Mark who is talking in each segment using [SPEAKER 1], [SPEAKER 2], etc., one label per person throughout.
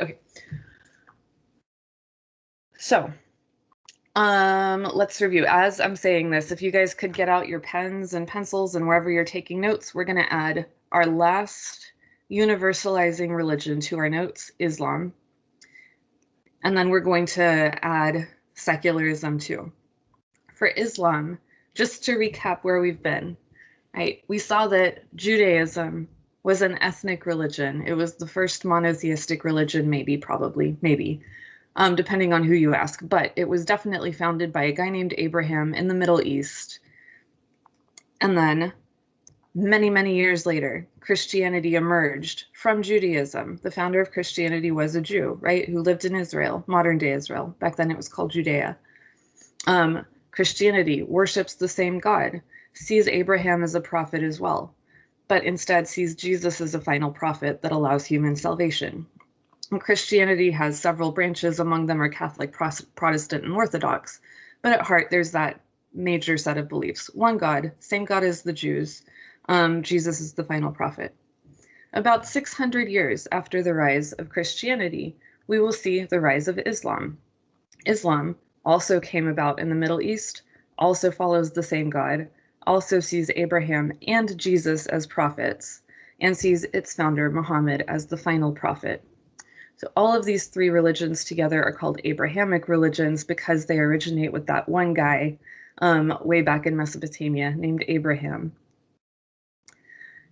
[SPEAKER 1] Okay. So, let's review. As I'm saying this, if you guys could get out your pens and pencils and wherever you're taking notes, we're going to add our last universalizing religion to our notes, Islam. And then we're going to add secularism too. For Islam, just to recap where we've been, right? We saw that Judaism was an ethnic religion. It was the first monotheistic religion, maybe, probably, maybe, depending on who you ask. But it was definitely founded by a guy named Abraham in the Middle East. And then many, many years later, Christianity emerged from Judaism. The founder of Christianity was a Jew, right, who lived in Israel, modern day Israel. Back then it was called Judea. Christianity worships the same God, sees Abraham as a prophet as well, but instead sees Jesus as a final prophet that allows human salvation. And Christianity has several branches. Among them are Catholic, Protestant, and Orthodox. But at heart, there's that major set of beliefs. One God, same God as the Jews. Jesus is the final prophet. About 600 years after the rise of Christianity, we will see the rise of Islam. Islam also came about in the Middle East, also follows the same God, also sees Abraham and Jesus as prophets, and sees its founder, Muhammad, as the final prophet. So all of these three religions together are called Abrahamic religions because they originate with that one guy way back in Mesopotamia named Abraham.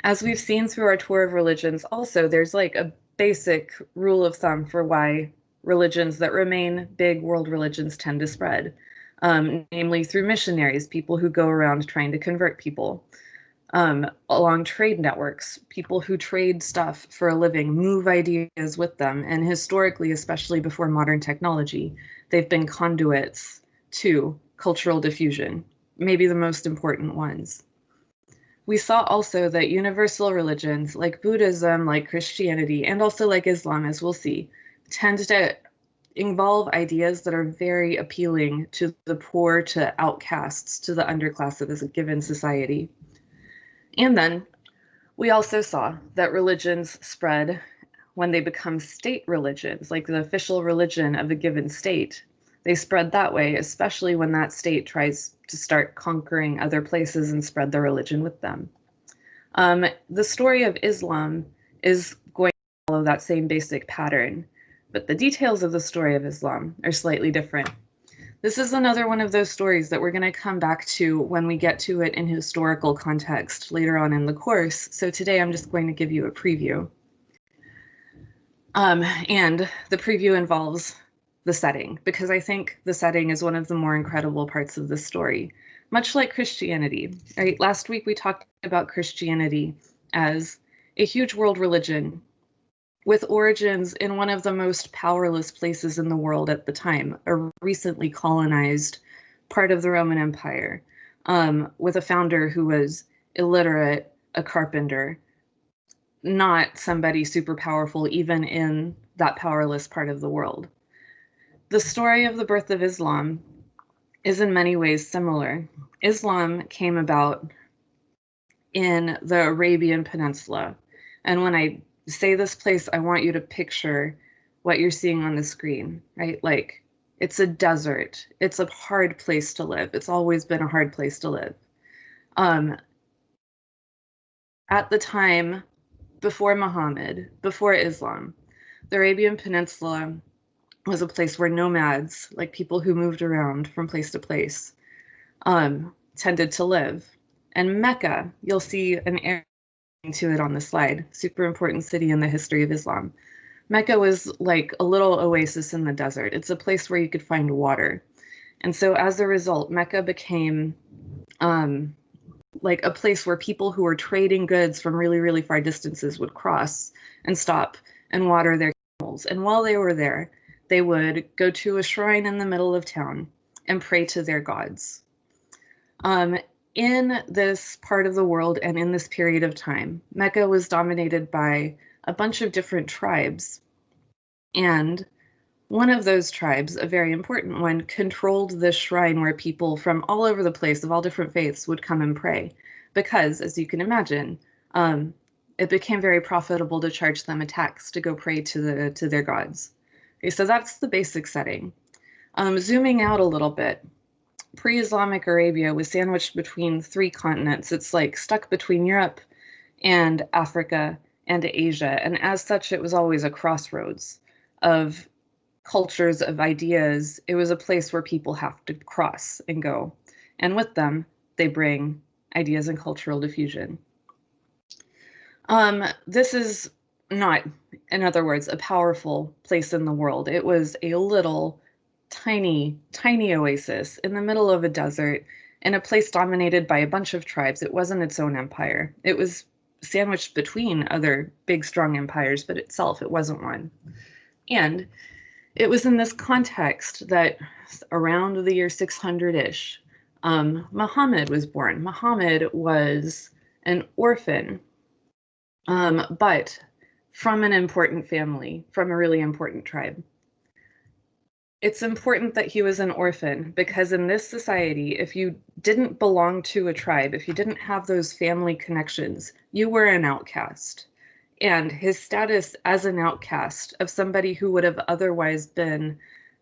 [SPEAKER 1] As we've seen through our tour of religions, also, there's like a basic rule of thumb for why religions that remain big world religions tend to spread, namely through missionaries, people who go around trying to convert people, along trade networks, people who trade stuff for a living, move ideas with them, and historically, especially before modern technology, they've been conduits to cultural diffusion, maybe the most important ones. We saw also that universal religions like Buddhism, like Christianity, and also like Islam, as we'll see, tend to involve ideas that are very appealing to the poor, to outcasts, to the underclass of a given society. And then we also saw that religions spread when they become state religions, like the official religion of a given state. They spread that way, especially when that state tries to start conquering other places and spread their religion with them. The story of Islam is going to follow that same basic pattern, but the details of the story of Islam are slightly different. This is another one of those stories that we're going to come back to when we get to it in historical context later on in the course. So today I'm just going to give you a preview. And the preview involves the setting, because I think the setting is one of the more incredible parts of the story, much like Christianity. Right? Last week we talked about Christianity as a huge world religion with origins in one of the most powerless places in the world at the time, a recently colonized part of the Roman Empire, with a founder who was illiterate, a carpenter, not somebody super powerful even in that powerless part of the world. The story of the birth of Islam is in many ways similar. Islam came about in the Arabian Peninsula, and when I say this place, I want you to picture what you're seeing on the screen, right? Like, it's a desert. It's a hard place to live. It's always been a hard place to live. At the time, before Muhammad, before Islam, the Arabian Peninsula was a place where nomads, like people who moved around from place to place, tended to live. And Mecca, you'll see an arrow to it on the slide, super important city in the history of Islam. Mecca was like a little oasis in the desert. It's a place where you could find water. And so as a result, Mecca became like a place where people who were trading goods from really, really far distances would cross and stop and water their camels. And while they were there, they would go to a shrine in the middle of town and pray to their gods. In this part of the world and in this period of time, Mecca was dominated by a bunch of different tribes. And one of those tribes, a very important one, controlled this shrine where people from all over the place of all different faiths would come and pray. Because, as you can imagine, it became very profitable to charge them a tax to go pray to their gods. Okay, so that's the basic setting. Zooming out a little bit, pre-Islamic Arabia was sandwiched between three continents. It's like stuck between Europe and Africa and Asia. And as such, it was always a crossroads of cultures, of ideas. It was a place where people have to cross and go. And with them, they bring ideas and cultural diffusion. This is not, in other words, a powerful place in the world. It was a little tiny, tiny oasis in the middle of a desert in a place dominated by a bunch of tribes. It wasn't its own empire. It was sandwiched between other big, strong empires, but itself, it wasn't one. And it was in this context that around the year 600-ish, Muhammad was born. Muhammad was an orphan, but from an important family, from a really important tribe. It's important that he was an orphan because in this society, if you didn't belong to a tribe, if you didn't have those family connections, you were an outcast. And his status as an outcast of somebody who would have otherwise been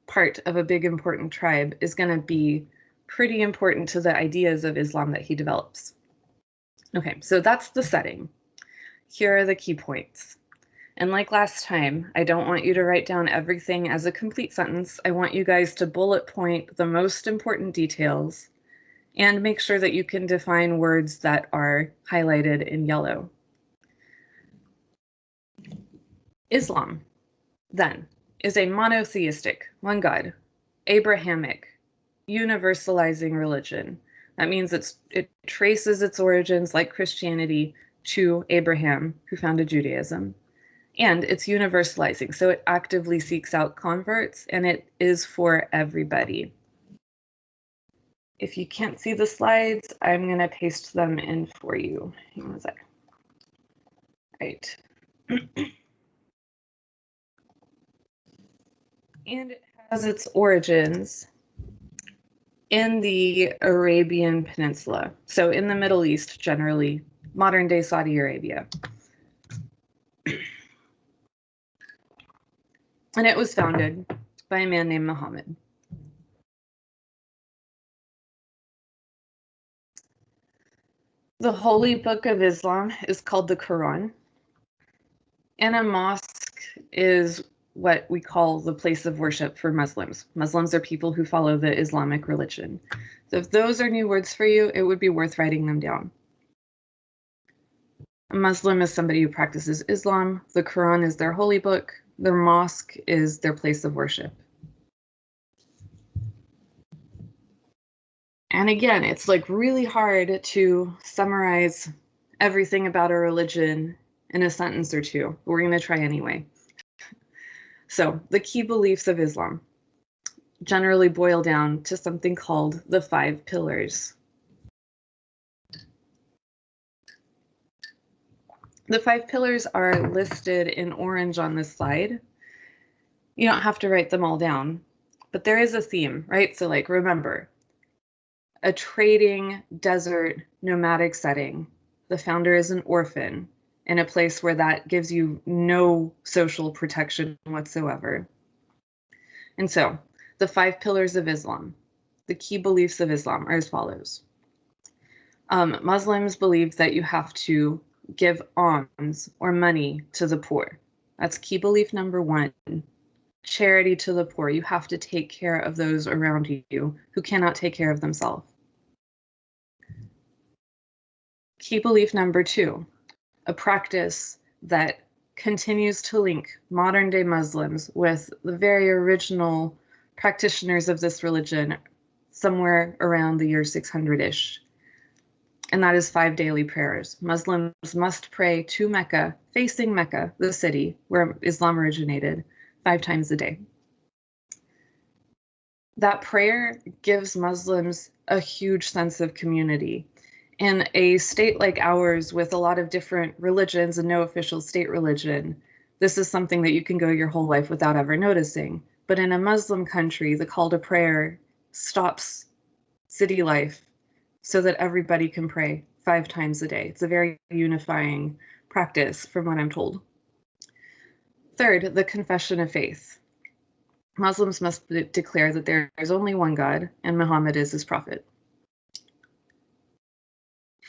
[SPEAKER 1] part of a big important tribe is going to be pretty important to the ideas of Islam that he develops. Okay, so that's the setting. Here are the key points. And like last time, I don't want you to write down everything as a complete sentence. I want you guys to bullet point the most important details and make sure that you can define words that are highlighted in yellow. Islam, then, is a monotheistic, one God, Abrahamic, universalizing religion. That means it traces its origins, like Christianity, to Abraham, who founded Judaism. And it's universalizing, so it actively seeks out converts, and it is for everybody. If you can't see the slides, I'm going to paste them in for you. Hang on a sec. Right. And it has its origins in the Arabian Peninsula, so in the Middle East generally, modern-day Saudi Arabia. And it was founded by a man named Muhammad. The holy book of Islam is called the Quran. And a mosque is what we call the place of worship for Muslims. Muslims are people who follow the Islamic religion. So if those are new words for you, it would be worth writing them down. A Muslim is somebody who practices Islam. The Quran is their holy book. Their mosque is their place of worship. And again, it's like really hard to summarize everything about a religion in a sentence or two, but we're going to try anyway. So the key beliefs of Islam generally boil down to something called the 5 pillars. The 5 pillars are listed in orange on this slide. You don't have to write them all down, but there is a theme, right? So like, remember, a trading desert nomadic setting. The founder is an orphan in a place where that gives you no social protection whatsoever. And so the 5 pillars of Islam, the key beliefs of Islam are as follows. Muslims believe that you have to give alms or money to the poor. That's key belief number 1. Charity to the poor. You have to take care of those around you who cannot take care of themselves. Key belief number 2, a practice that continues to link modern-day Muslims with the very original practitioners of this religion somewhere around the year 600-ish. And that is 5 daily prayers. Muslims must pray to Mecca, facing Mecca, the city where Islam originated, 5 times a day. That prayer gives Muslims a huge sense of community. In a state like ours, with a lot of different religions and no official state religion, this is something that you can go your whole life without ever noticing. But in a Muslim country, the call to prayer stops city life so that everybody can pray 5 times a day. It's a very unifying practice, from what I'm told. Third, the confession of faith. Muslims must declare that there is only one God and Muhammad is his prophet.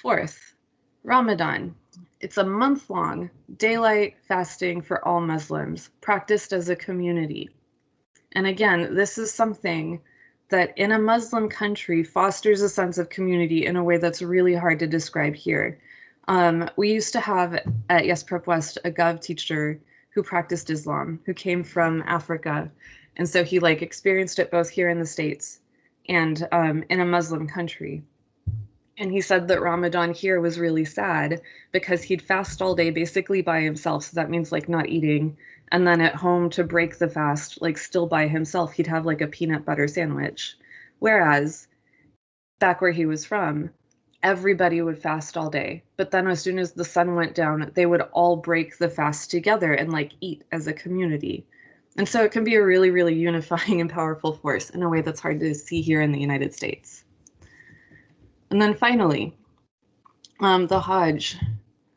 [SPEAKER 1] Fourth, Ramadan. It's a month-long daylight fasting for all Muslims, practiced as a community. And again, this is something that in a Muslim country fosters a sense of community in a way that's really hard to describe here. We used to have at Yes Prep West a Gov teacher who practiced Islam, who came from Africa. And so he experienced it both here in the States and in a Muslim country. And he said that Ramadan here was really sad because he'd fast all day basically by himself. So that means not eating. And then at home to break the fast, still by himself, he'd have a peanut butter sandwich. Whereas back where he was from, everybody would fast all day. But then as soon as the sun went down, they would all break the fast together and eat as a community. And so it can be a really, really unifying and powerful force in a way that's hard to see here in the United States. And then finally, the Hajj.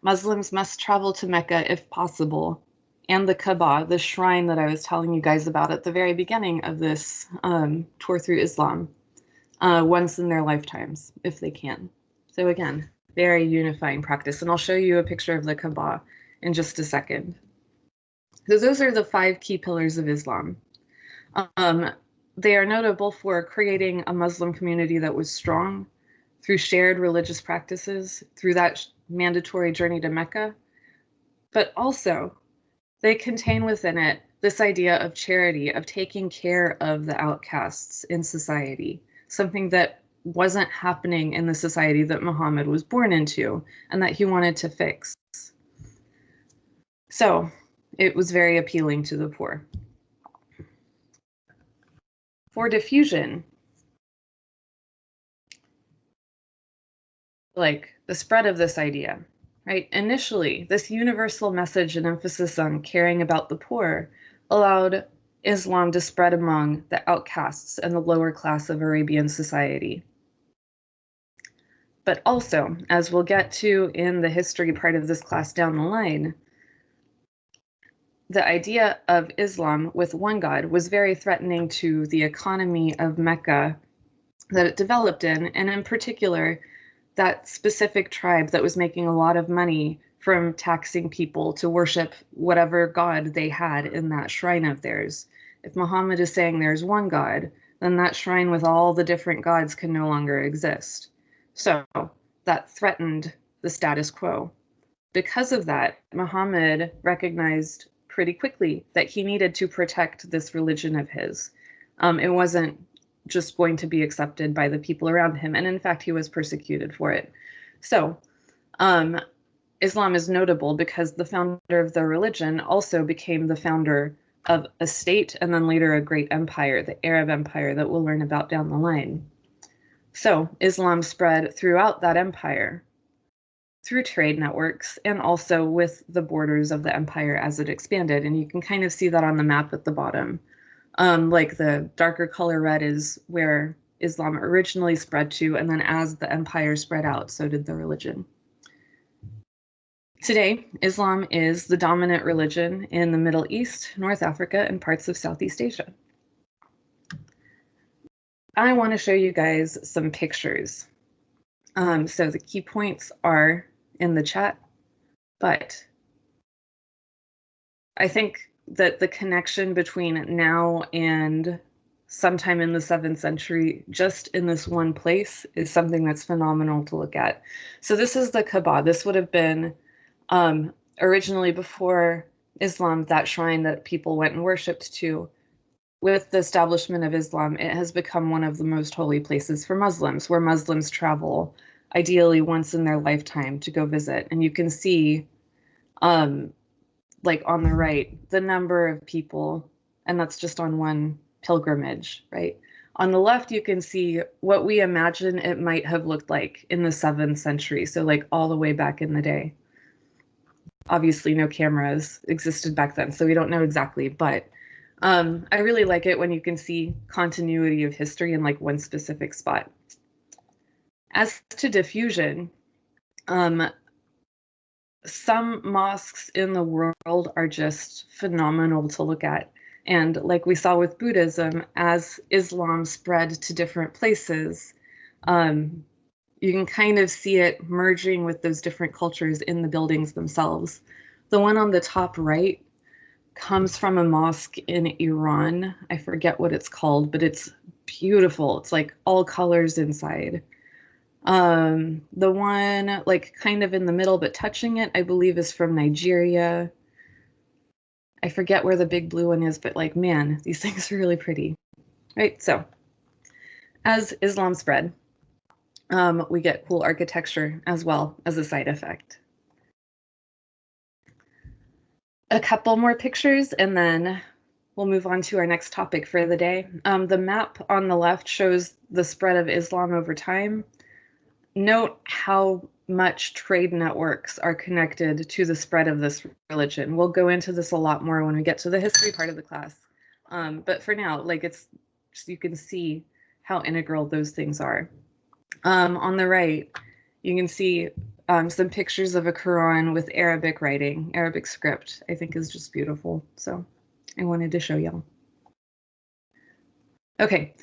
[SPEAKER 1] Muslims must travel to Mecca if possible, and the Kebab, the shrine that I was telling you guys about at the very beginning of this tour through Islam, once in their lifetimes, if they can. So again, very unifying practice. And I'll show you a picture of the Kebab in just a second. So those are the 5 key pillars of Islam. They are notable for creating a Muslim community that was strong through shared religious practices, through that mandatory journey to Mecca, but also they contain within it this idea of charity, of taking care of the outcasts in society, something that wasn't happening in the society that Muhammad was born into and that he wanted to fix. So it was very appealing to the poor. For diffusion, the spread of this idea, right? Initially, this universal message and emphasis on caring about the poor allowed Islam to spread among the outcasts and the lower class of Arabian society. But also, as we'll get to in the history part of this class down the line, the idea of Islam with one God was very threatening to the economy of Mecca that it developed in, and in particular, that specific tribe that was making a lot of money from taxing people to worship whatever God they had in that shrine of theirs. If Muhammad is saying there's one God, then that shrine with all the different gods can no longer exist. So that threatened the status quo. Because of that, Muhammad recognized pretty quickly that he needed to protect this religion of his. It wasn't just going to be accepted by the people around him. And in fact, he was persecuted for it. So Islam is notable because the founder of the religion also became the founder of a state and then later a great empire, the Arab Empire that we'll learn about down the line. So Islam spread throughout that empire through trade networks and also with the borders of the empire as it expanded. And you can kind of see that on the map at the bottom. The darker color red is where Islam originally spread to, and then as the empire spread out, so did the religion. Today, Islam is the dominant religion in the Middle East, North Africa, and parts of Southeast Asia. I want to show you guys some pictures. So the key points are in the chat, but I think that the connection between now and sometime in the 7th century, just in this one place, is something that's phenomenal to look at. So this is the Kaaba. This would have been originally before Islam, that shrine that people went and worshipped to. With the establishment of Islam, it has become one of the most holy places for Muslims, where Muslims travel ideally once in their lifetime to go visit. And you can see on the right, the number of people, and that's just on one pilgrimage, right? On the left, you can see what we imagine it might have looked like in the 7th century. So all the way back in the day. Obviously no cameras existed back then, so we don't know exactly, but I really like it when you can see continuity of history in one specific spot. As to diffusion, some mosques in the world are just phenomenal to look at. And like we saw with Buddhism, as Islam spread to different places, um, you can kind of see it merging with those different cultures in the buildings themselves. The one on the top right comes from a mosque in Iran. I forget what it's called, but it's beautiful. It's like all colors inside. The one like kind of in the middle but touching it, I believe is from Nigeria. I forget where the big blue one is, but like, man, these things are really pretty. Right? So, as Islam spread, we get cool architecture as well as a side effect. A couple more pictures and then we'll move on to our next topic for the day. The map on the left shows the spread of Islam over time. Note how much trade networks are connected to the spread of this religion. We'll go into this a lot more when we get to the history part of the class. But for now, like it's just, you can see how integral those things are. On the right, you can see some pictures of a Quran with Arabic writing, Arabic script. I think is just beautiful. So I wanted to show y'all. Okay,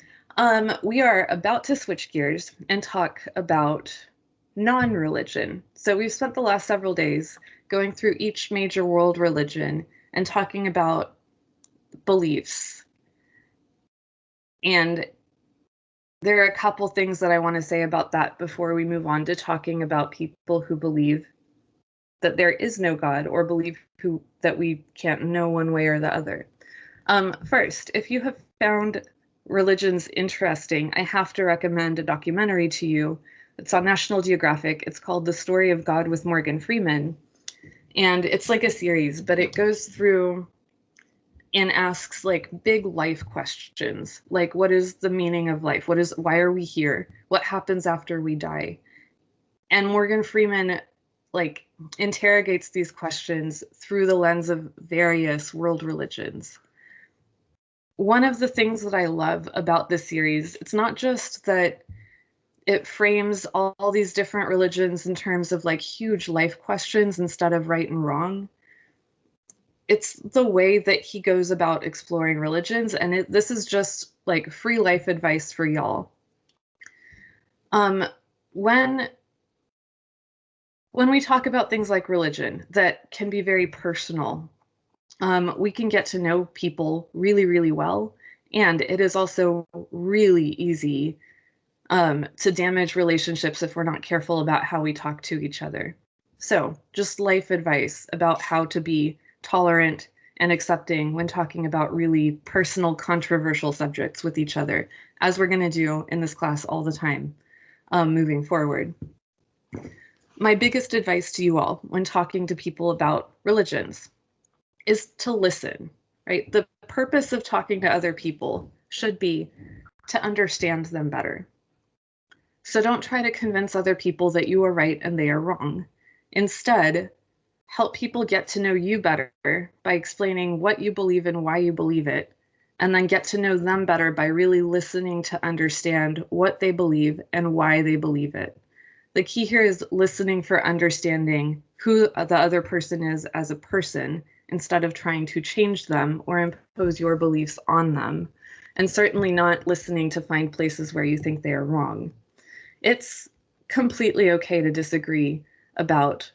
[SPEAKER 1] we are about to switch gears and talk about non-religion. So we've spent the last several days going through each major world religion and talking about beliefs. And there are a couple things that I want to say about that before we move on to talking about people who believe that there is no God or believe that we can't know one way or the other. First, if you have found religions interesting, I have to recommend a documentary to you. It's on National Geographic. It's called The Story of God with Morgan Freeman. And it's like a series, but it goes through and asks like big life questions, like what is the meaning of life? Why are we here? What happens after we die? And Morgan Freeman like interrogates these questions through the lens of various world religions. One of the things that I love about this series, it's not just that it frames all these different religions in terms of like huge life questions instead of right and wrong. It's the way that he goes about exploring religions, and this is just like free life advice for y'all. When we talk about things like religion that can be very personal, we can get to know people really, really well, and it is also really easy to damage relationships if we're not careful about how we talk to each other. So, just life advice about how to be tolerant and accepting when talking about really personal, controversial subjects with each other, as we're going to do in this class all the time moving forward. My biggest advice to you all when talking to people about religions is to listen, right? The purpose of talking to other people should be to understand them better. So don't try to convince other people that you are right and they are wrong. Instead, help people get to know you better by explaining what you believe and why you believe it, and then get to know them better by really listening to understand what they believe and why they believe it. The key here is listening for understanding who the other person is as a person instead of trying to change them or impose your beliefs on them, and certainly not listening to find places where you think they are wrong. It's completely okay to disagree about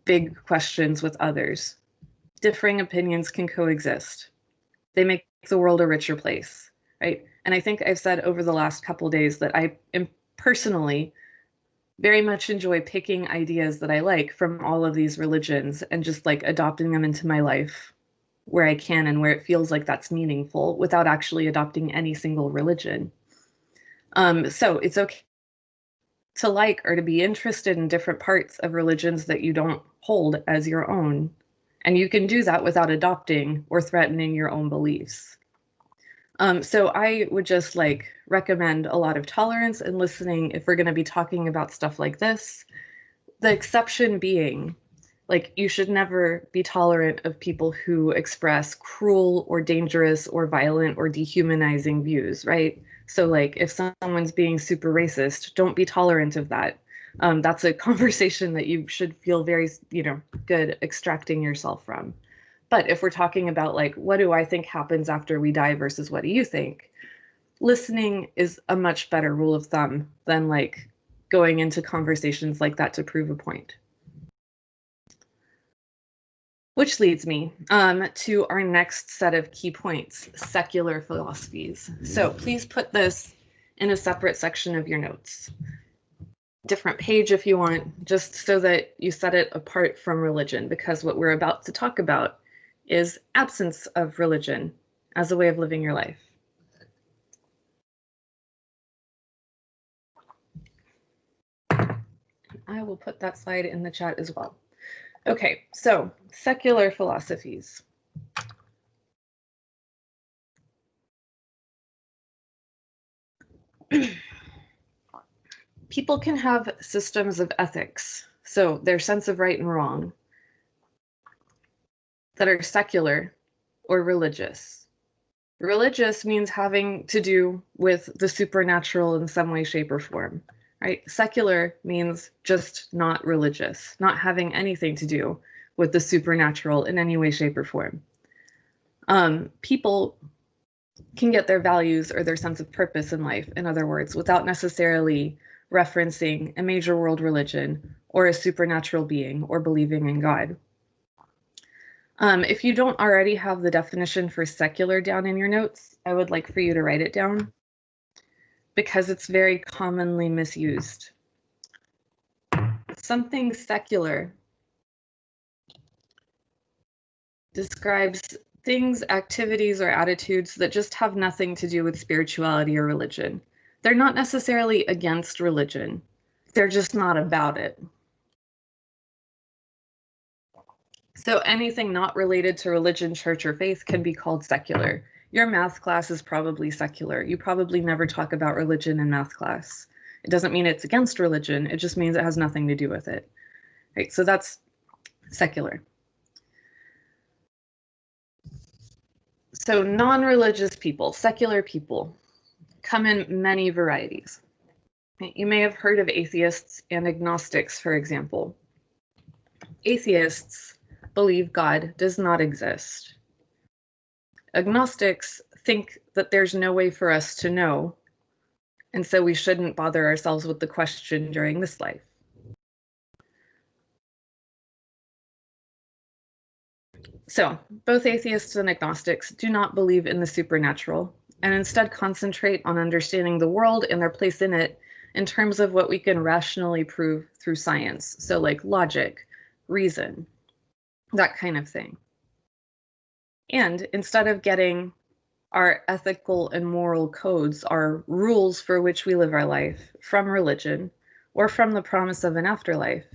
[SPEAKER 1] big questions with others. Differing opinions can coexist. They make the world a richer place, right? And I think I've said over the last couple days that I am personally very much enjoy picking ideas that I like from all of these religions and just like adopting them into my life where I can and where it feels like that's meaningful without actually adopting any single religion. So it's okay to like or to be interested in different parts of religions that you don't hold as your own. And you can do that without adopting or threatening your own beliefs. So I would just like recommend a lot of tolerance and listening if we're going to be talking about stuff like this. The exception being, like, you should never be tolerant of people who express cruel or dangerous or violent or dehumanizing views, right? So like if someone's being super racist, don't be tolerant of that. That's a conversation that you should feel very, good extracting yourself from. But if we're talking about like, what do I think happens after we die versus what do you think? Listening is a much better rule of thumb than like going into conversations like that to prove a point. Which leads me to our next set of key points, secular philosophies. So please put this in a separate section of your notes. Different page if you want, just so that you set it apart from religion, because what we're about to talk about is absence of religion as a way of living your life. I will put that slide in the chat as well. Okay, so secular philosophies. People can have systems of ethics, so their sense of right and wrong, that are secular or religious. Religious means having to do with the supernatural in some way, shape, or form, right? Secular means just not religious, not having anything to do with the supernatural in any way, shape, or form. People can get their values or their sense of purpose in life, in other words, without necessarily referencing a major world religion or a supernatural being or believing in God. If you don't already have the definition for secular down in your notes, I would like for you to write it down because it's very commonly misused. Something secular describes things, activities, or attitudes that just have nothing to do with spirituality or religion. They're not necessarily against religion. They're just not about it. So anything not related to religion, church, or faith can be called secular. Your math class is probably secular. You probably never talk about religion in math class. It doesn't mean it's against religion. It just means it has nothing to do with it. Right? So that's secular. So non-religious people, secular people, come in many varieties. You may have heard of atheists and agnostics, for example. Atheists believe God does not exist. Agnostics think that there's no way for us to know, and so we shouldn't bother ourselves with the question during this life. So, both atheists and agnostics do not believe in the supernatural, and instead concentrate on understanding the world and their place in it in terms of what we can rationally prove through science. So like logic, reason, that kind of thing. And instead of getting our ethical and moral codes, our rules for which we live our life, from religion or from the promise of an afterlife,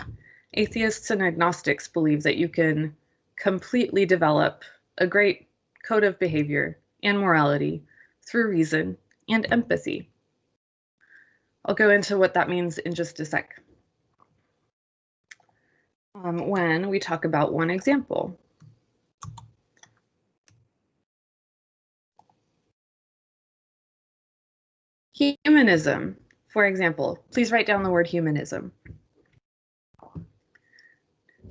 [SPEAKER 1] atheists and agnostics believe that you can completely develop a great code of behavior and morality through reason and empathy. I'll go into what that means in just a sec. When we talk about one example. Humanism, for example. Please write down the word humanism.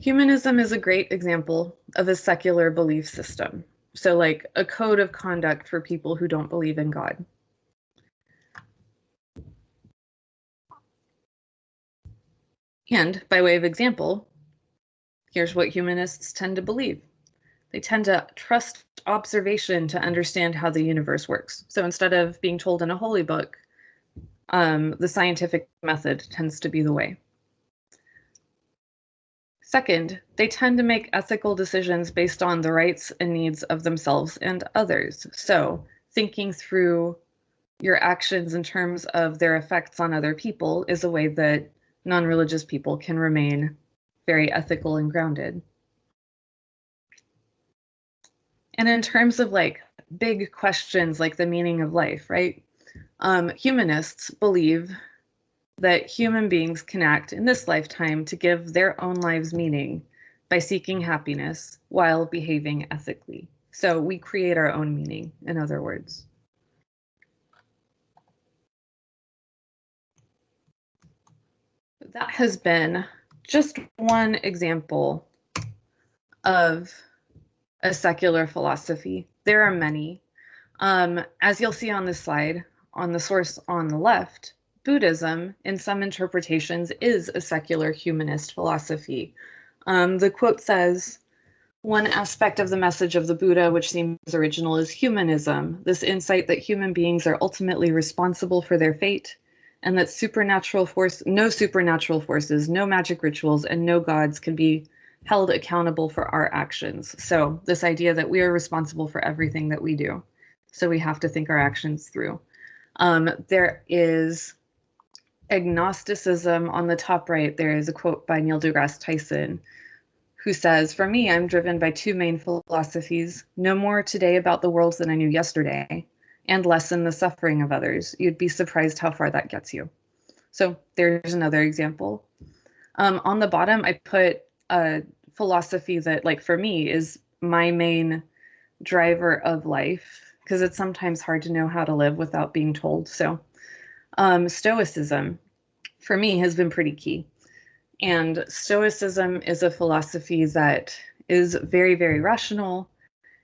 [SPEAKER 1] Humanism is a great example of a secular belief system. So like a code of conduct for people who don't believe in God. And by way of example, here's what humanists tend to believe. They tend to trust observation to understand how the universe works. So instead of being told in a holy book, the scientific method tends to be the way. Second, they tend to make ethical decisions based on the rights and needs of themselves and others. So thinking through your actions in terms of their effects on other people is a way that non-religious people can remain very ethical and grounded. And in terms of like big questions like the meaning of life, right? Humanists believe that human beings can act in this lifetime to give their own lives meaning by seeking happiness while behaving ethically. So we create our own meaning, in other words. that has been just one example of a secular philosophy. There are many. As you'll see on this slide, on the source on the left, Buddhism, in some interpretations, is a secular humanist philosophy. The quote says, "One aspect of the message of the Buddha, which seems original, is humanism, this insight that human beings are ultimately responsible for their fate, and that no supernatural forces, no magic rituals, and no gods can be held accountable for our actions." So this idea that we are responsible for everything that we do. So we have to think our actions through. There is agnosticism on the top right. There is a quote by Neil deGrasse Tyson, who says, "For me, I'm driven by two main philosophies: know more today about the world than I knew yesterday, and lessen the suffering of others. You'd be surprised how far that gets you." So there's another example. On the bottom, I put a philosophy that, like, for me, is my main driver of life, because it's sometimes hard to know how to live without being told. So Stoicism, for me, has been pretty key. And Stoicism is a philosophy that is very, very rational.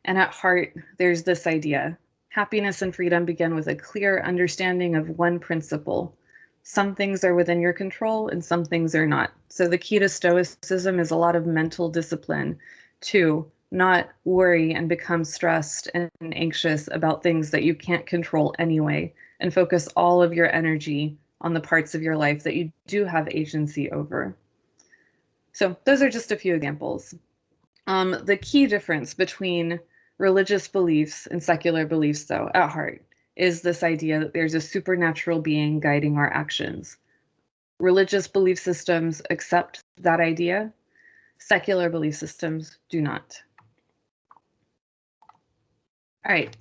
[SPEAKER 1] And at heart, there's this idea: happiness and freedom begin with a clear understanding of one principle. Some things are within your control and some things are not. So the key to Stoicism is a lot of mental discipline to not worry and become stressed and anxious about things that you can't control anyway, and focus all of your energy on the parts of your life that you do have agency over. So those are just a few examples. The key difference between religious beliefs and secular beliefs, though, at heart, is this idea that there's a supernatural being guiding our actions. Religious belief systems accept that idea. Secular belief systems do not. All right,